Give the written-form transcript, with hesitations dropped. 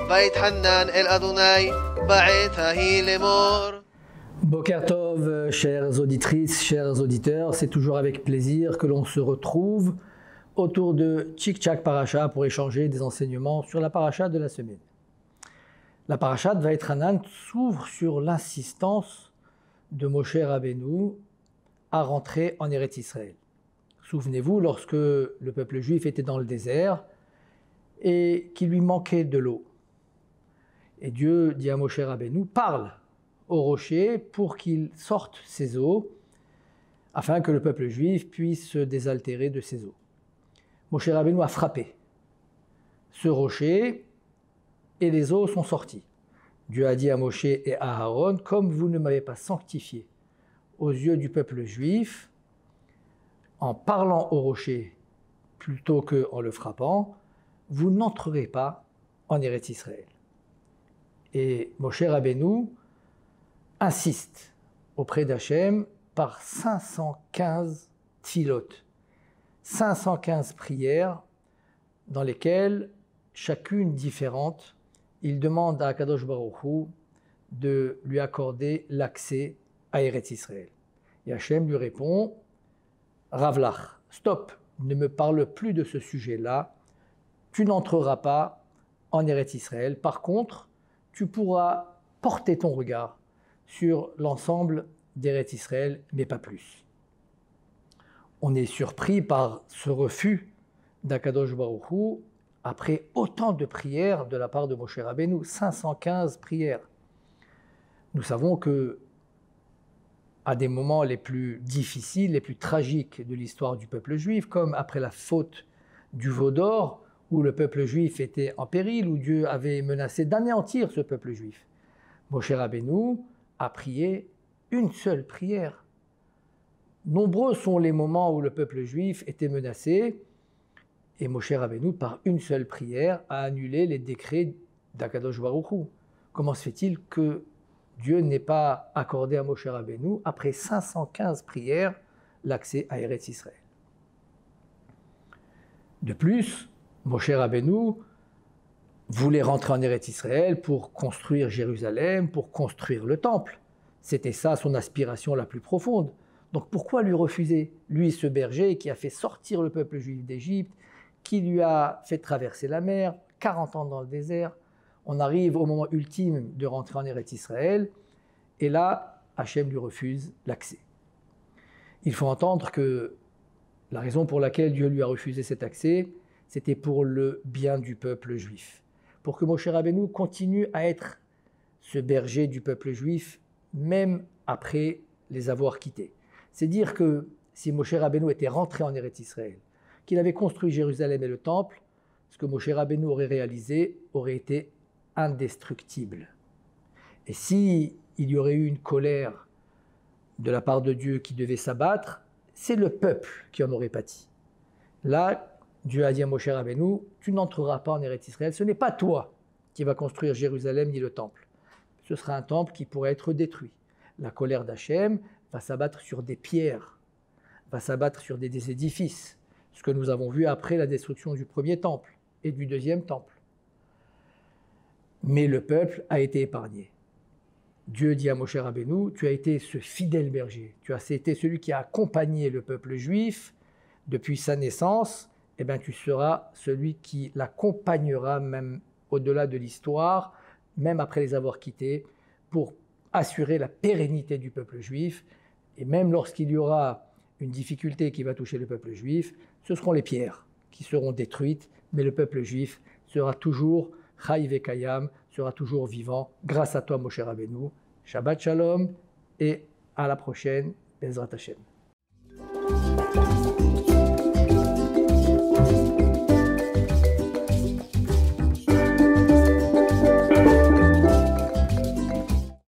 ויתחנן אל אדוני בעת ההיא לאמור. Boker Tov, chères auditrices, chers auditeurs, c'est toujours avec plaisir que l'on se retrouve autour de Tchik Tchak Parasha pour échanger des enseignements sur la Parasha de la semaine. La Parasha de Vaïtranan s'ouvre sur l'insistance de Moshe Rabbeinu à rentrer en Eretz Israël. Souvenez-vous, lorsque le peuple juif était dans le désert et qu'il lui manquait de l'eau. Et Dieu dit à Moshe Rabbeinu, parle au rocher pour qu'il sorte ses eaux, afin que le peuple juif puisse se désaltérer de ses eaux. Moshe Rabbeinu a frappé ce rocher et les eaux sont sorties. Dieu a dit à Moshe et à Aaron, comme vous ne m'avez pas sanctifié aux yeux du peuple juif, en parlant au rocher plutôt qu'en le frappant, vous n'entrerez pas en Eretz Israël. Et Moshe Rabbeinu insiste auprès d'Hachem par 515 tfilot, 515 prières dans lesquelles, chacune différente, il demande à Akadosh Baruch Hu de lui accorder l'accès à Eretz Israël. Et Hachem lui répond, Ravlach, stop, ne me parle plus de ce sujet-là, tu n'entreras pas en Eretz Israël. Par contre, tu pourras porter ton regard sur l'ensemble d'Eretz Israël, mais pas plus. On est surpris par ce refus d'Akadosh Baruch Hu après autant de prières de la part de Moshe Rabbeinu, 515 prières. Nous savons que à des moments les plus difficiles, les plus tragiques de l'histoire du peuple juif, comme après la faute du veau d'or, où le peuple juif était en péril, où Dieu avait menacé d'anéantir ce peuple juif, Moshe Rabbeinu a prié une seule prière. Nombreux sont les moments où le peuple juif était menacé, et Moshe Rabbeinu, par une seule prière, a annulé les décrets d'Akadosh Baruch Hu. Comment se fait-il que Dieu n'ait pas accordé à Moshe Rabbeinu, après 515 prières, l'accès à Eretz Israël? De plus, Moshe Rabbeinu voulait rentrer en Eretz Israël pour construire Jérusalem, pour construire le temple. C'était ça son aspiration la plus profonde. Donc pourquoi lui refuser, lui ce berger qui a fait sortir le peuple juif d'Égypte, qui lui a fait traverser la mer, 40 ans dans le désert. On arrive au moment ultime de rentrer en Eretz Israël, et là, Hachem lui refuse l'accès. Il faut entendre que la raison pour laquelle Dieu lui a refusé cet accès, c'était pour le bien du peuple juif. Pour que Moshe Rabbeinu continue à être ce berger du peuple juif, même après les avoir quittés. C'est dire que si Moshe Rabbeinu était rentré en Eretz Israël, qu'il avait construit Jérusalem et le temple, ce que Moshe Rabbeinu aurait réalisé aurait été indestructible. Et si il y aurait eu une colère de la part de Dieu qui devait s'abattre, c'est le peuple qui en aurait pâti. Là, Dieu a dit à Moshe Rabbeinu, tu n'entreras pas en Eretz Israël, ce n'est pas toi qui vas construire Jérusalem ni le temple. Ce sera un temple qui pourrait être détruit. La colère d'Hachem va s'abattre sur des pierres, va s'abattre sur des édifices, ce que nous avons vu après la destruction du premier temple et du deuxième temple. Mais le peuple a été épargné. Dieu dit à Moshe Rabbeinu, tu as été ce fidèle berger, tu as été celui qui a accompagné le peuple juif depuis sa naissance, et bien tu seras celui qui l'accompagnera même au-delà de l'histoire, même après les avoir quittés, pour assurer la pérennité du peuple juif. Et même lorsqu'il y aura une difficulté qui va toucher le peuple juif, ce seront les pierres qui seront détruites, mais le peuple juif sera toujours Chai Vekayam, sera toujours vivant, grâce à toi Moshe Rabbeinu. Shabbat Shalom et à la prochaine, Bezrat Hashem.